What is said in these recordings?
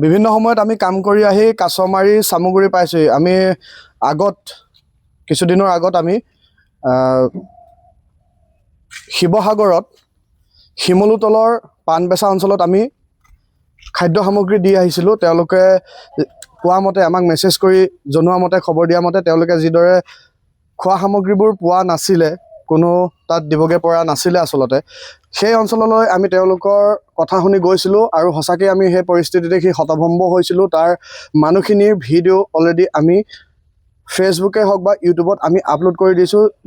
বিভিন্ন সময়ত আমি কাম কৰি আহি কাছমাৰী চামগুৰি পাইছোঁ। আমি কিছুদিনৰ আগত আমি শিৱসাগৰত শিমলুতলৰ পাণবেচা অঞ্চলত আমি খাদ্য সামগ্ৰী দি আহিছিলোঁ। তেওঁলোকে কোৱা মতে আমাক মেছেজ কৰি জনোৱা মতে খবৰ দিয়া মতে তেওঁলোকে যিদৰে খোৱা সামগ্ৰীবোৰ পোৱা নাছিলে, কোনো তাত দিবগে পৰা নাছিলে আচলতে, সেই অঞ্চললৈ আমি তেওঁলোকৰ কথা শুনি গৈছিলোঁ আৰু সঁচাকৈ আমি সেই পৰিস্থিতি দেখি হতভম্ব হৈছিলোঁ। তাৰ মানুহখিনিৰ ভিডিঅ' অলৰেডি আমি ফেচবুকে হওক বা ইউটিউবত আমি আপলোড কৰি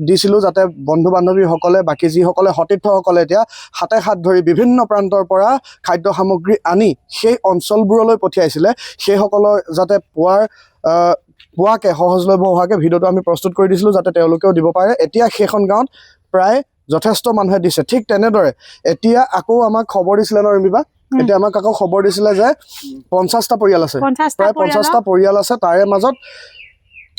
দিছিলোঁ যাতে বন্ধু বান্ধৱীসকলে, বাকী যিসকলে সতীৰ্থসকলে এতিয়া হাতে হাত ধৰি বিভিন্ন প্ৰান্তৰ পৰা খাদ্য সামগ্ৰী আনি সেই অঞ্চলবোৰলৈ পঠিয়াইছিলে, সেইসকলৰ যাতে পোৱাকৈ সহজলভ্য হোৱাকৈ ভিডিঅ'টো আমি প্ৰস্তুত কৰি দিছিলোঁ যাতে তেওঁলোকেও দিব পাৰে। এতিয়া সেইখন গাঁৱত প্ৰায় যথেষ্ট মানুহে দিছে। ঠিক তেনেদৰে এতিয়া আকৌ আমাক খবৰ দিছিলে ন ৰিমিবা, এতিয়া আমাক আকৌ খবৰ দিছিলে যে 50টা পৰিয়াল আছে, প্ৰায় 50টা পৰিয়াল আছে। তাৰে মাজত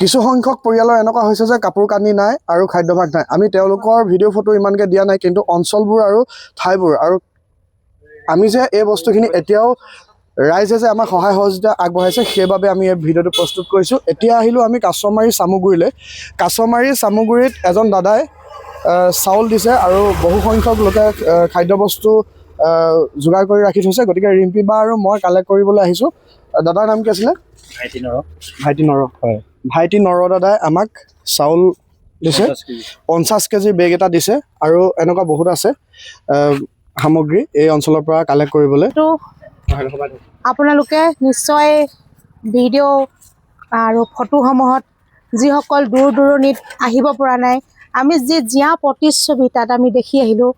কিছু সংখ্যক পৰিয়ালৰ এনেকুৱা হৈছে যে কাপোৰ কানি নাই আৰু খাদ্যভাগ নাই। আমি তেওঁলোকৰ ভিডিঅ' ফটো ইমানকৈ দিয়া নাই, কিন্তু অঞ্চলবোৰ আৰু ঠাইবোৰ আৰু আমি যে এই বস্তুখিনি এতিয়াও ৰাইজে যে আমাক সহায় সহযোগিতা আগবঢ়াইছে সেইবাবে আমি এই ভিডিঅ'টো প্ৰস্তুত কৰিছোঁ। এতিয়া আহিলোঁ আমি কাছমাৰী চামগুৰিলৈ। কাছমাৰী চামগুৰিত এজন দাদাই চাউল দিছে আৰু বহু সংখ্যক লোকে খাদ্যবস্তু যোগাৰ কৰি ৰাখি থৈছে। গতিকে ৰিম্পী বা আৰু মই কালেক্ট কৰিবলৈ আহিছোঁ। দাদাৰ নাম কি আছিলে? ভাইটি নৰ দাদাই আমাক চাউল দিছে, 50 কেজি বেগ এটা দিছে আৰু এনেকুৱা বহুত আছে সামগ্ৰী এই অঞ্চলৰ পৰা কালেক্ট কৰিবলৈ। আপোনালোকে নিশ্চয় ভিডিঅ' আৰু ফটোসমূহত যিসকল দূৰ দূৰণিত আহিব পৰা নাই, আমি জীয়া প্ৰতিচ্ছবি তাত আমি দেখি আহিলোঁ।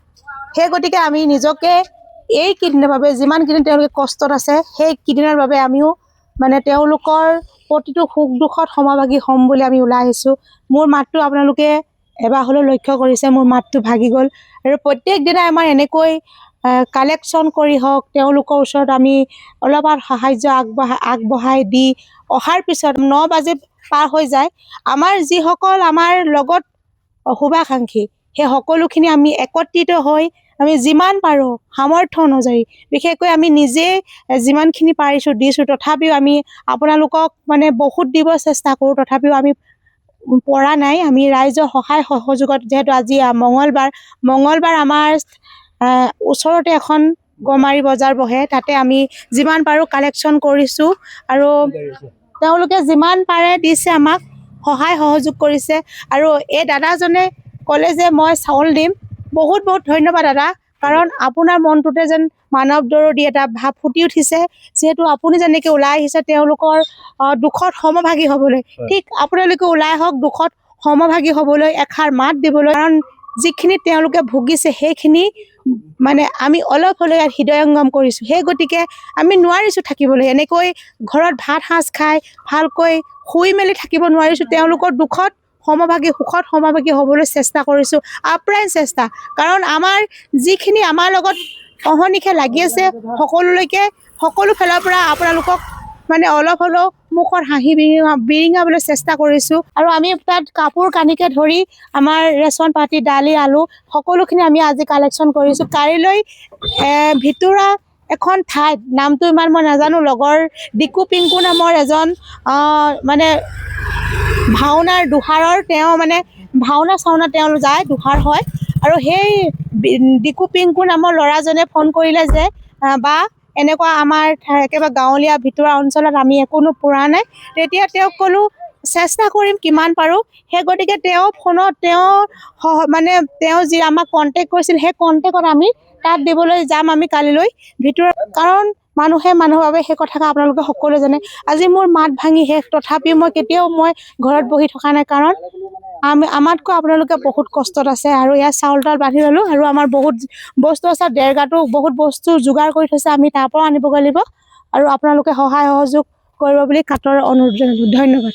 সেই গতিকে আমি নিজকে এইকেইদিনৰ বাবে যিমানকেইদিন তেওঁলোকে কষ্টত আছে সেইকেইদিনৰ বাবে আমিও মানে তেওঁলোকৰ প্ৰতিটো সুখ দুখত সমভাগী হ'ম বুলি আমি ওলাই আহিছোঁ। মোৰ মাতটো আপোনালোকে এবাৰ হ'লেও লক্ষ্য কৰিছে, মোৰ মাতটো ভাগি গ'ল। আৰু প্ৰত্যেক দিনাই আমাৰ এনেকৈ কালেকশ্যন কৰি হওক তেওঁলোকৰ ওচৰত আমি অলপমান সাহাৰ্য আগবঢ়াই দি অহাৰ পিছত 9 বাজি পাৰ হৈ যায়। আমাৰ যিসকল আমাৰ লগত শুভাকাংক্ষী সেই সকলোখিনি আমি একত্ৰিত হৈ আমি যিমান পাৰোঁ সামৰ্থ্য অনুযায়ী, বিশেষকৈ আমি নিজে যিমানখিনি পাৰিছোঁ দিছোঁ। তথাপিও আমি আপোনালোকক মানে বহুত দিব চেষ্টা কৰোঁ, তথাপিও আমি পৰা নাই। আমি ৰাইজৰ সহায় সহযোগত, যিহেতু আজি মঙলবাৰ আমাৰ ওচৰতে এখন গমাৰি বজাৰ বহে, তাতে আমি যিমান পাৰোঁ কালেকশ্যন কৰিছোঁ আৰু তেওঁলোকে যিমান পাৰে দিছে, আমাক সহায় সহযোগ কৰিছে। আৰু এই দাদাজনে ক'লে যে মই চাউল দিম। বহুত বহুত ধন্যবাদ দাদা, কাৰণ আপোনাৰ মনটোতে যেন মানৱ দৰদী এটা ভাৱ ফুটি উঠিছে। যিহেতু আপুনি যেনেকৈ ওলাই আহিছে তেওঁলোকৰ দুখত সমভাগী হ'বলৈ, ঠিক আপোনালোকে ওলাই আহক দুখত সমভাগী হ'বলৈ, এষাৰ মাত দিবলৈ। কাৰণ যিখিনি তেওঁলোকে ভুগিছে সেইখিনি মানে আমি অলপ হ'লেও ইয়াত হৃদয়ংগম কৰিছোঁ। সেই গতিকে আমি নোৱাৰিছোঁ থাকিবলৈ, এনেকৈ ঘৰত ভাত সাঁজ খাই ভালকৈ শুই মেলি থাকিব নোৱাৰিছোঁ। তেওঁলোকৰ দুখত সমভাগী, সুখত সমভাগী হ'বলৈ চেষ্টা কৰিছোঁ, আপ্ৰাণ চেষ্টা। কাৰণ আমাৰ যিখিনি আমাৰ লগত অহৰ্নিশে লাগি আছে সকলোলৈকে, সকলো ফালৰ পৰা আপোনালোকক মানে অলপ হ'লেও মুখত হাঁহি বিৰিঙাবলৈ চেষ্টা কৰিছোঁ। আৰু আমি তাত কাপোৰ কানিকে ধৰি আমাৰ ৰেচন পাতি, দালি, আলু সকলোখিনি আমি আজি কালেকশ্যন কৰিছোঁ। কাইলৈ ভিতৰুৱা এখন ঠাইত, নামটো ইমান মই নাজানো, লগৰ ডিকু পিংকু নামৰ এজন মানে ভাওনাৰ দোহাৰৰ, তেওঁ মানে ভাওনা তেওঁ যায়, দোহাৰ হয়। আৰু সেই ডিকু পিংকু নামৰ ল'ৰাজনে ফোন কৰিলে যে বা এনেকুৱা আমাৰ একেবাৰে গাঁৱলীয়া ভিতৰুৱা অঞ্চলত আমি একোনো পৰা নাই। তেতিয়া তেওঁক ক'লোঁ চেষ্টা কৰিম কিমান পাৰোঁ। সেই গতিকে তেওঁ ফোনত তেওঁ যি আমাক কণ্টেক্ট কৰিছিল, সেই কণ্টেক্টত আমি তাত দিবলৈ যাম আমি কালিলৈ ভিতৰত। কাৰণ মানুহে মানুহৰ বাবে সেই কথাকে আপোনালোকে সকলোৱে জানে। আজি মোৰ মাত ভাঙি শেষ, তথাপিও মই কেতিয়াও ঘৰত বহি থকা নাই, কাৰণ আমাতকৈ আপোনালোকে বহুত কষ্টত আছে। আৰু ইয়াত চাউল তাউল বান্ধি ল'লোঁ আৰু আমাৰ বহুত বস্তু আছে, দেৰগাঁতো বহুত বস্তু যোগাৰ কৰি থৈছে, আমি তাৰ পৰা আনিবগৈ লাগিব। আৰু আপোনালোকে সহায় সহযোগ কৰিব বুলি কাটৰ অনুৰোধ জনালোঁ। ধন্যবাদ।